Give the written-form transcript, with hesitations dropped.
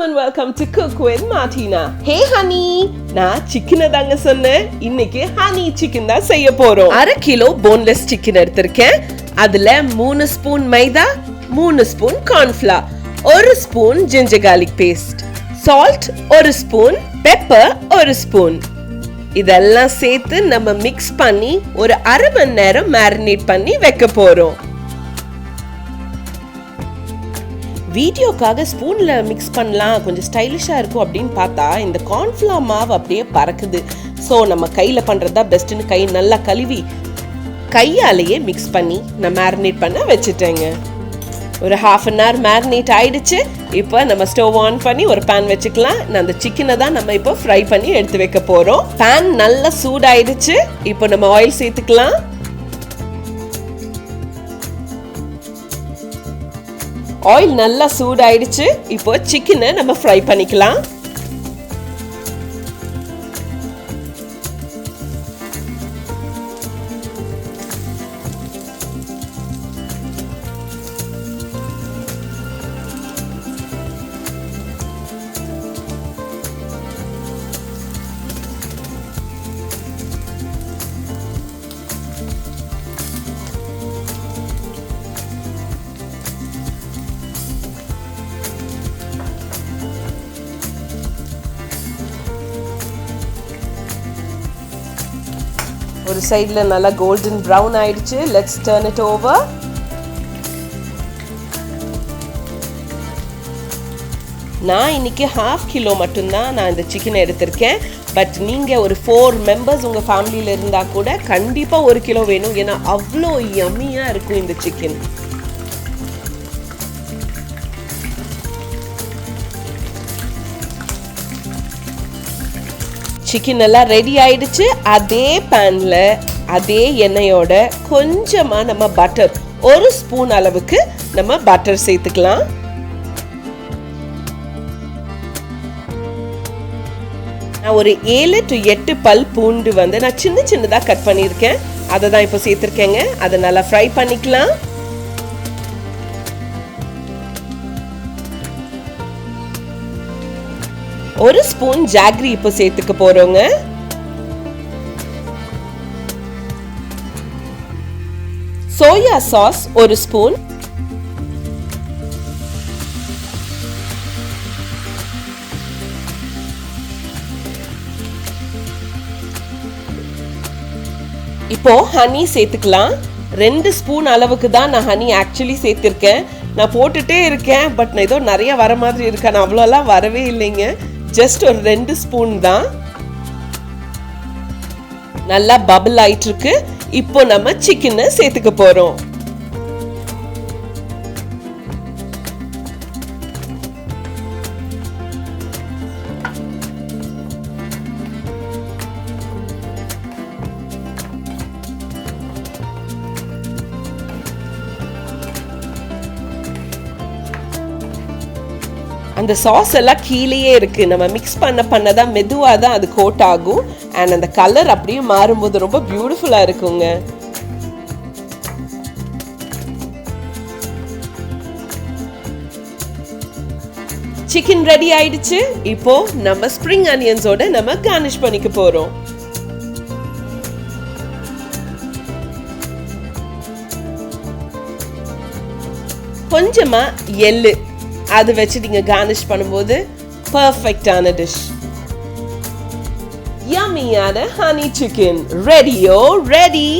and welcome to Cook with Martina. Hey honey, நான் சிக்கனை தாங்க சொன்னேன். இன்னைக்கு ஹனி சிக்கன் தான் செய்ய போறோம். 1/2 கிலோ போன்லெஸ் சிக்கன் எடுத்திருக்கேன். அதுல 3 spoon maida, 3 spoon cornflour, 1 spoon ginger garlic paste, salt 1 spoon, pepper 1 spoon. இதெல்லாம் சேர்த்து நம்ம மிக்ஸ் பண்ணி ஒரு 1/2 மணி நேரம் மேரினேட் பண்ணி வைக்க போறோம். வீடியோக்காக ஸ்பூன்ல மிக்ஸ் பண்ணலாம், கொஞ்சம் ஸ்டைலிஷா இருக்கும் அப்படின்னு பார்த்தா இந்த கார்ன்ஃப்ளவர் மாவு அப்படியே பறக்குது. ஸோ நம்ம கையில் பண்ணுறதா பெஸ்ட்டுன்னு கை நல்லா கழுவி கையாலேயே மிக்ஸ் பண்ணி நான் மேரினேட் பண்ண வச்சுட்டேங்க. ஒரு 1/2 அன் ஹவர் மேரினேட் ஆயிடுச்சு. இப்போ நம்ம ஸ்டவ் ஆன் பண்ணி ஒரு பேன் வச்சுக்கலாம். நான் அந்த சிக்கனை தான் நம்ம இப்போ ஃப்ரை பண்ணி எடுத்து வைக்க போகிறோம். பேன் நல்லா சூடாயிடுச்சு. இப்போ நம்ம ஆயில் சேர்த்துக்கலாம். ஆயில் நல்லா சூடாயிடுச்சு. இப்போ சிக்கனை நம்ம ஃப்ரை பண்ணிக்கலாம். ஒரு சைடுல நல்லா கோல்டன் ப்ரௌன் ஆயிடுச்சு. Let's turn it over. நான் இன்னைக்கு 1/2 கிலோ மட்டும்தான் நான் இந்த சிக்கன் எடுத்திருக்கேன். பட் நீங்க ஒரு 4 மெம்பர்ஸ் உங்க ஃபேமிலியில இருந்தா கூட கண்டிப்பா 1 கிலோ வேணும். ஏன்னா அவ்வளோ யம்மியா இருக்கும் இந்த சிக்கன். சிக்கன் எல்லாம் ரெடி ஆயிடுச்சு. அதே பேன்ல அதே எண்ணெயோட கொஞ்சமா நம்ம பட்டர், 1 ஸ்பூன் அளவுக்கு நம்ம பட்டர் சேர்த்துக்கலாம். நான் ஒரு 7 to 8 பல் பூண்டு நான் சின்ன சின்னதா கட் பண்ணியிருக்கேன். அதை தான் இப்போ சேர்த்துருக்கேங்க. அதை நல்லா ஃப்ரை பண்ணிக்கலாம். ஒரு ஸ்பூன் ஜாகரி இப்போ சேர்த்துக்க போறோங்க. சோயா சாஸ் 1 ஸ்பூன், இப்போ ஹனி சேர்த்துக்கலாம். 2 ஸ்பூன் அளவுக்கு தான் நான் ஹனி ஆக்சுவலி சேர்த்திருக்கேன். நான் போட்டுட்டே இருக்கேன், பட் நான் ஏதோ நிறைய வர மாதிரி இருக்கேன். நான் அவ்வளோலாம் வரவே இல்லைங்க. ஜஸ்ட் ஒரு 2 ஸ்பூன் தான். நல்லா பபிள் ஆயிட்டு இருக்கு. இப்போ நம்ம சிக்கனை சேர்த்துக்க போறோம். அந்த சாஸ் எல்லாம் கீழேயே இருக்கு. நம்ம மிக்ஸ் பண்ணதான் மெதுவாக தான் அது கோட் ஆகும். அண்ட் அந்த கலர் அப்படியே மாறும்போது ரொம்ப பியூட்டிஃபுல்லா இருக்குங்க. சிக்கன் ரெடி ஆயிடுச்சு. இப்போ நம்ம ஸ்ப்ரிங் ஆனியன்ஸோட நம்ம கார்னிஷ் பண்ணிக்க போறோம். கொஞ்சமா எள்ளு அது வச்சு நீங்க கார்னிஷ் பண்ணும்போது பெர்ஃபெக்ட்டான டிஷ். யம்மியான ஹனி சிக்கன் ரெடியோ ரெடி.